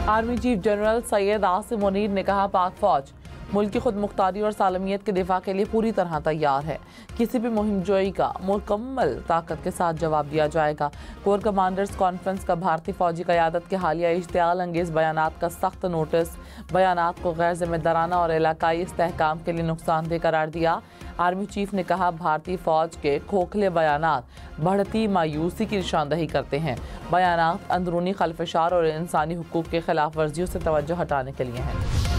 Army chief general Syed Asim Munir ने कहा, पाक फौज मुल्क की खुद मुख्तारी और सालमियत के दिफा के लिए पूरी तरह तैयार है। किसी भी मुहिम जोई का मुकम्मल ताकत के साथ जवाब दिया जाएगा। कोर कमांडर्स कॉन्फ्रेंस का भारतीय फौजी क़यादत के हालिया इश्तियाल अंगेज़ बयानात का सख्त नोटिस, बयानात को गैर जिम्मेदाराना और इलाकाई इस्तेहकाम के लिए नुकसानदेह करार दिया। आर्मी चीफ ने कहा, भारतीय फौज के खोखले बयानात बढ़ती मायूसी की निशानदही करते हैं। बयानात अंदरूनी खलफशार और इंसानी हुकूक के खिलाफ वर्जियों से तवज्जो हटाने के लिए हैं।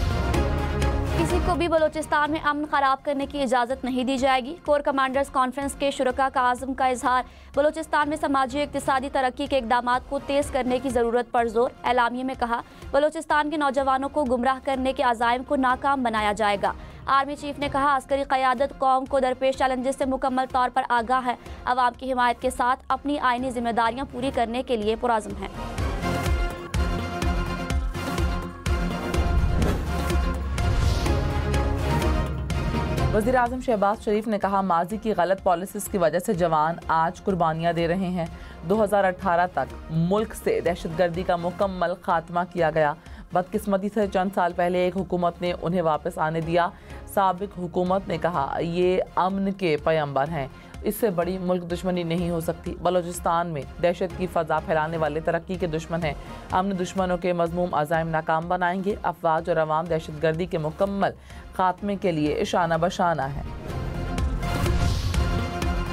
किसी को भी बलूचिस्तान में अमन खराब करने की इजाज़त नहीं दी जाएगी। कोर कमांडर्स कॉन्फ्रेंस के शुरका का आज़म का इजहार, बलूचिस्तान में समाजी इक़्तिसादी तरक्की के इक़दामात को तेज़ करने की ज़रूरत पर जोर। एलामिये में कहा, बलूचिस्तान के नौजवानों को गुमराह करने के अज़ाइम को नाकाम बनाया जाएगा। आर्मी चीफ ने कहा, अस्करी क़यादत कौम को दरपेश चैलेंजेस से मुकम्मल तौर पर आगाह है, अवाम की हिमायत के साथ अपनी आइनी जिम्मेदारियाँ पूरी करने के लिए पुरज़्म है। वज़ीर आज़म शहबाज शरीफ ने कहा, माजी की गलत पॉलिसीज़ की वजह से जवान आज कुर्बानियाँ दे रहे हैं। 2018 तक मुल्क से दहशतगर्दी का मुकम्मल खात्मा किया गया। बदकिस्मती से चंद साल पहले एक हुकूमत ने उन्हें वापस आने दिया। साबिक हुकूमत ने कहा, ये अमन के पैगंबर हैं, इससे बड़ी मुल्क दुश्मनी नहीं हो सकती। बलूचिस्तान में दहशत की फ़ज़ा फैलाने वाले तरक्की के दुश्मन हैं। अमन दुश्मनों के मज़मूम अज़ाइम नाकाम बनाएंगे। अफवाज और अवाम दहशतगर्दी के मुकम्मल खात्मे के लिए शाना बशाना है।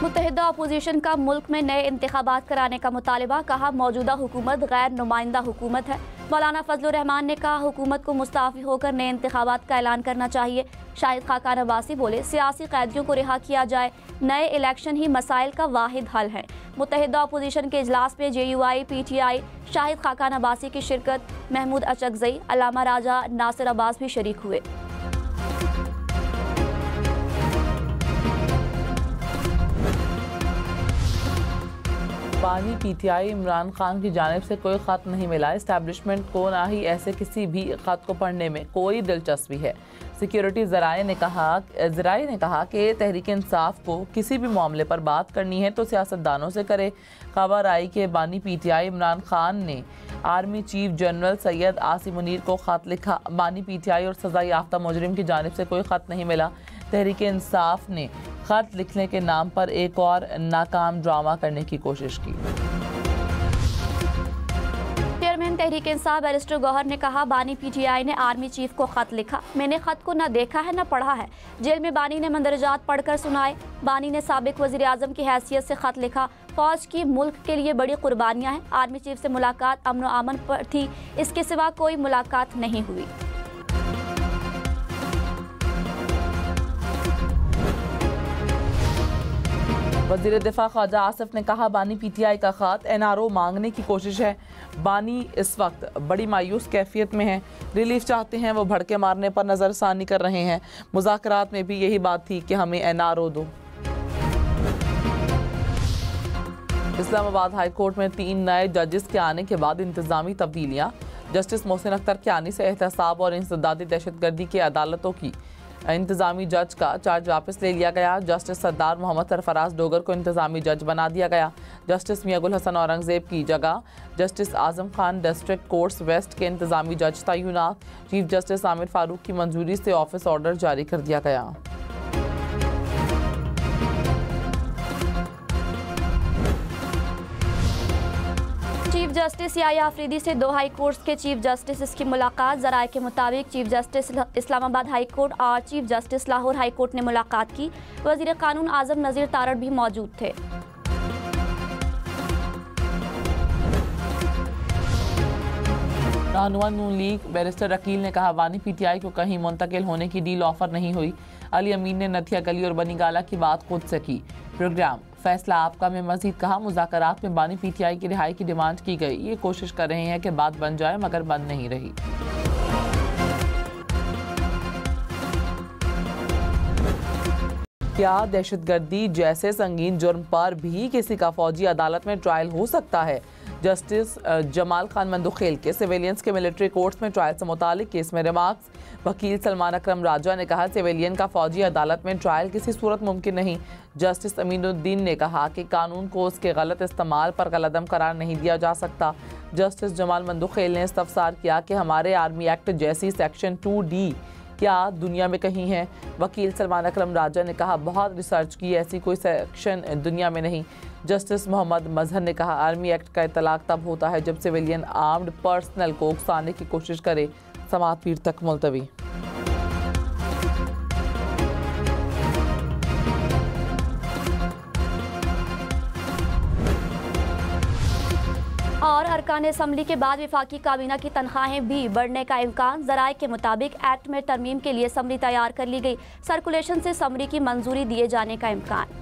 मुत्तहिदा अपोजिशन का मुल्क में नए इंतखाबात कराने का मुतालबा, कहा, मौजूदा हुकूमत गैर नुमाइंदा हुकूमत है। मौलाना फजलुर रहमान ने कहा, हुकूमत को मुस्ताफ़ी होकर नए इंतखाबात का ऐलान करना चाहिए। शाहिद खाकान अब्बासी बोले, सियासी कैदियों को रिहा किया जाए, नए इलेक्शन ही मसाइल का वाहिद हल है। मुत्तहिदा अपोजिशन के इजलास में JUI PTI शाहिद खाकान अब्बासी की शिरकत, महमूद अचकज़ई, अल्लामा राजा नासिर अब्बास भी शरीक हुए। बानी PTI इमरान खान की जानिब से कोई ख़त नहीं मिला। इस्टेब्लिशमेंट को ना ही ऐसे किसी भी ख़त को पढ़ने में कोई दिलचस्पी है। सिक्योरिटी ज़राए ने कहा कि तहरीक इंसाफ को किसी भी मामले पर बात करनी है तो सियासतदानों से करे। खबर आई कि बानी PTI इमरान खान ने army chief general Syed Asim Munir को ख़त लिखा। बानी PTI और सज़ा याफ्ता मुजरिम की जानिब से कोई ख़त नहीं मिला। तहरीक इंसाफ ने ख़त लिखने के नाम पर एक और नाकाम ड्रामा करने की कोशिश की। चेयरमैन तहरीक इंसाफ बैरिस्टर गौहर ने कहा, बानी PTI ने आर्मी चीफ को खत लिखा, मैंने खत को न देखा है न पढ़ा है। जेल में बानी ने मंदरजात पढ़कर सुनाए। बानी ने साबिक वज़ीर आज़म की हैसियत से खत लिखा, फौज की मुल्क के लिए बड़ी कुर्बानियाँ हैं। आर्मी चीफ से मुलाकात अमन व अमन पर थी, इसके सिवा कोई मुलाकात नहीं हुई। वज़ीर दिफा ख्वाजा आसिफ ने कहा, बानी PTI का ख़त NRO मांगने की कोशिश है। बानी इस वक्त बड़ी मायूस कैफियत में है, रिलीफ चाहते हैं, वो भड़के मारने पर नज़रसानी कर रहे हैं। मुज़ाकरात में भी यही बात थी कि हमें NRO दो। इस्लामाबाद हाई कोर्ट में 3 नए जजेस के आने के बाद इंतज़ामी तब्दीलियाँ। जस्टिस मोहसिन अख्तर के आने से एहतसाब और इंसदादी दहशतगर्दी की अदालतों की इंतज़ामी जज का चार्ज वापस ले लिया गया। जस्टिस सरदार मोहम्मद सरफराज डोगर को इंतज़ामी जज बना दिया गया। जस्टिस मियां गुल हसन औरंगज़ेब की जगह justice Azam Khan district courts waste के इंतज़ामी जज तैनात। चीफ जस्टिस आमिर फारूक की मंजूरी से ऑफिस ऑर्डर जारी कर दिया गया। चीफ जस्टिस याया अफरीदी से 2 हाई कोर्ट्स के चीफ जस्टिस की मुलाकात। ज़राए के मुताबिक chief justice Islamabad high court और chief justice Lahore high court ने मुलाकात की। वज़ीर कानून आज़म नज़ीर तारड़ भी मौजूद थे। रहनुमा नून लीग बैरिस्टर अकील ने कहा, बानी PTI को कहीं मुंतकिल होने की डील ऑफर नहीं हुई। अली अमीन ने नथिया गली और बनी गाला की बात खुद से की। प्रोग्राम फैसला आपका में मजीद कहा, मुज़ाकरात में बानी PTI की रिहाई की डिमांड की गई। ये कोशिश कर रहे हैं कि बात बन जाए, मगर बन नहीं रही। क्या दहशतगर्दी जैसे संगीन जुर्म पर भी किसी का फौजी अदालत में ट्रायल हो सकता है? जस्टिस जमाल खान मंदुखेल के सिविलियंस के मिलिट्री कोर्ट्स में ट्रायल से मुतालिक केस में रिमार्क्स। वकील सलमान अकरम राजा ने कहा, सिविलियन का फौजी अदालत में ट्रायल किसी सूरत मुमकिन नहीं। जस्टिस अमीनुद्दीन ने कहा कि कानून को उसके गलत इस्तेमाल पर कलअदम करार नहीं दिया जा सकता। जस्टिस जमाल मंदुखेल ने इस्तफसार किया कि हमारे आर्मी एक्ट जैसी सेक्शन 2D क्या दुनिया में कहीं है। वकील सलमान अकरम राजा ने कहा, बहुत रिसर्च की, ऐसी कोई सेक्शन दुनिया में नहीं। जस्टिस मोहम्मद मजहर ने कहा, आर्मी एक्ट का इतलाक तब होता है जब सिविलियन आर्म्ड पर्सनल को उकसाने की कोशिश करे। समाअत पीर तक मुलतवी। और अरकान असम्बली के बाद वफाकी काबीना की तनख्वाहें भी बढ़ने का इम्कान। ज़राए के मुताबिक एक्ट में तरमीम के लिए समरी तैयार कर ली गई। सर्कुलेशन से समरी की मंजूरी दिए जाने का इम्कान।